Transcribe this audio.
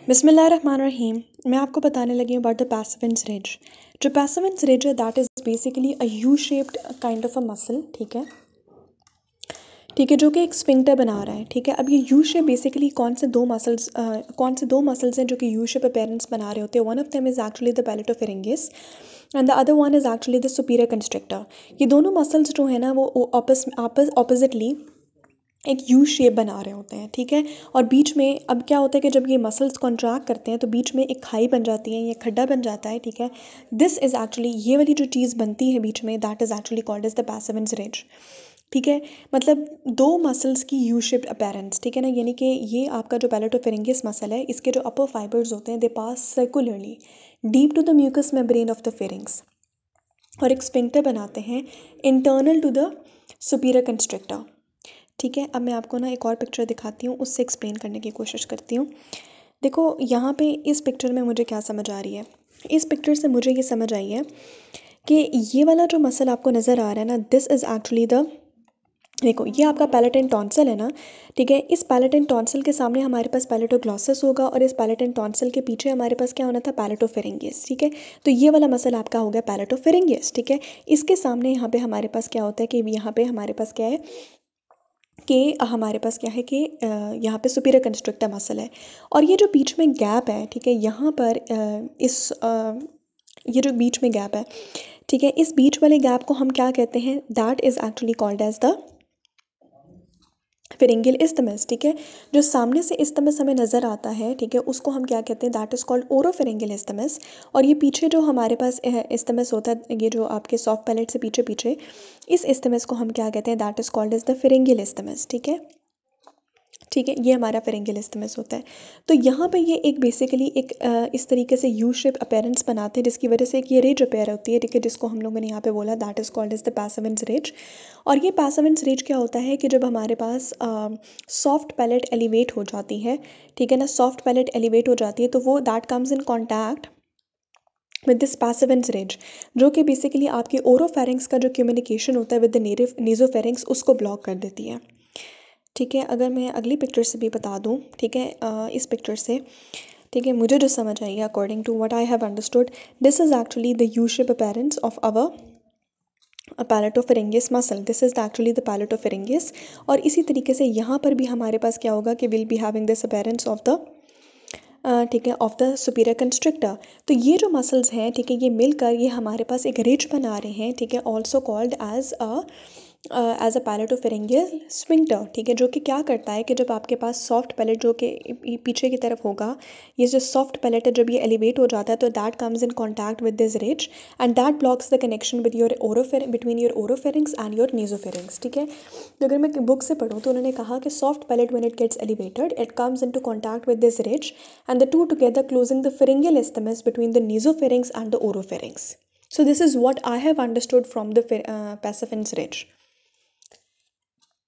बिस्मिल्लाहिर्रहमानिर्रहीम। मैं आपको बताने लगी हूँ अबाउट द पैसिवेंस रिज। जो पैसिवेंस रिज है that is basically a U shaped kind of a muscle. ठीक है, जो कि एक स्फिंक्टर बना रहा है। ठीक है, अब ये यू शेप बेसिकली कौन से दो मसल्स हैं जो कि यू शेप अपीयरेंस बना रहे होते हैं। One of them is actually the palatopharyngeus and the other one is actually the superior constrictor. ये दोनों मसल्स जो है ना वो ऑपोजिटली एक यू शेप बना रहे होते हैं। ठीक है, और बीच में अब क्या होता है कि जब ये मसल्स कॉन्ट्रैक्ट करते हैं तो बीच में एक खाई बन जाती है, ये खड्डा बन जाता है। ठीक है, दिस इज़ एक्चुअली, ये वाली जो चीज़ बनती है बीच में, that is actually called as the Passavant's ridge. ठीक है, मतलब दो मसल्स की यू शेप्ड अपीयरेंस। ठीक है ना, यानी कि ये आपका जो पैलेटोफिरिंगिस मसल है, इसके जो अपर फाइबर्स होते हैं they pass circularly deep to the mucous membrane of the pharynx और एक स्फिंक्टर बनाते हैं internal to the superior constrictor. ठीक है, अब मैं आपको ना एक और पिक्चर दिखाती हूँ, उससे एक्सप्लेन करने की कोशिश करती हूँ। देखो यहाँ पे इस पिक्चर में मुझे क्या समझ आ रही है। इस पिक्चर से मुझे ये समझ आई है कि ये वाला जो मसल आपको नज़र आ रहा है ना, दिस इज़ एक्चुअली द, देखो ये आपका पैलेटन टॉन्सिल है ना। ठीक है, इस पैलेटन टॉन्सिल के सामने हमारे पास पैलेटोग्लॉसस होगा और इस पैलेटन टॉन्सिल के पीछे हमारे पास क्या होना था, पैलेटोफिरिंगिस। ठीक है, तो ये वाला मसल आपका हो गया पैलेटोफिरिंगिस। ठीक है, इसके सामने यहाँ पे हमारे पास क्या होता है कि यहाँ पे हमारे पास क्या है कि हमारे पास क्या है कि यहाँ पे सुपीरियर कंस्ट्रक्टर मसल है और ये जो बीच में गैप है, ठीक है, यहाँ पर ये जो बीच में गैप है, ठीक है, इस बीच वाले गैप को हम क्या कहते हैं, that is actually called as the pharyngeal isthmus. ठीक है, जो सामने से इस्थमस हमें नज़र आता है, ठीक है, उसको हम क्या कहते हैं, दैट इज़ कॉल्ड ओरोफेरिंगियल इस्थमस। और ये पीछे जो हमारे पास इस्थमस होता है, ये जो आपके सॉफ्ट पैलेट से पीछे पीछे, इस इस्थमस को हम क्या कहते हैं, that is called as the pharyngeal isthmus. ठीक है, ये हमारा फेरिंगियल इस्थमस होता है। तो यहाँ पे ये एक बेसिकली एक इस तरीके से यू शेप अपीयरेंस बनाते हैं जिसकी वजह से एक ये रिज अपीयर होती है। ठीक है, जिसको हम लोगों ने यहाँ पे बोला that is called as the Passavant's ridge. और ये पैसिवेंस रिज क्या होता है कि जब हमारे पास सॉफ्ट पैलेट एलिवेट हो जाती है, ठीक है ना, सॉफ्ट पैलेट एलिवेट हो जाती है तो वो that comes in contact with this Passavant's ridge, जो कि बेसिकली आपके ओरोफेरिंग्स का जो कम्युनिकेशन होता है विद द नेजोफेरिंग्स उसको ब्लॉक कर देती है। ठीक है, अगर मैं अगली पिक्चर से भी बता दूँ, ठीक है, इस पिक्चर से, ठीक है, मुझे जो समझ आई है according to what I have understood, this is actually the U shape appearance of our palatopharyngeus muscle. This is actually the palatopharyngeus. और इसी तरीके से यहाँ पर भी हमारे पास क्या होगा कि will be having this appearance of the ठीक है, ऑफ द सुपीरियर कंस्ट्रक्टर। तो ये जो मसल्स हैं, ठीक है, ये मिलकर ये हमारे पास एक रिज बना रहे हैं। ठीक है, also called as a palatopharyngeal sphincter. ठीक है, जो कि क्या करता है कि जब आपके पास सॉफ्ट पैलेट जो कि पीछे की तरफ होगा, ये जो सॉफ्ट पैलेट है जब ये एलिवेट हो जाता है तो that comes in contact with this ridge and that blocks the connection with your between your oropharynx and your nasopharynx. ठीक है, तो अगर मैं बुक से पढ़ूँ तो उन्होंने कहा कि soft palate when it gets elevated it comes into contact with this ridge and the two together closing the pharyngeal isthmus between the nasopharynx and the oropharynx. So this is what I have understood from the Pasiphan's ridge.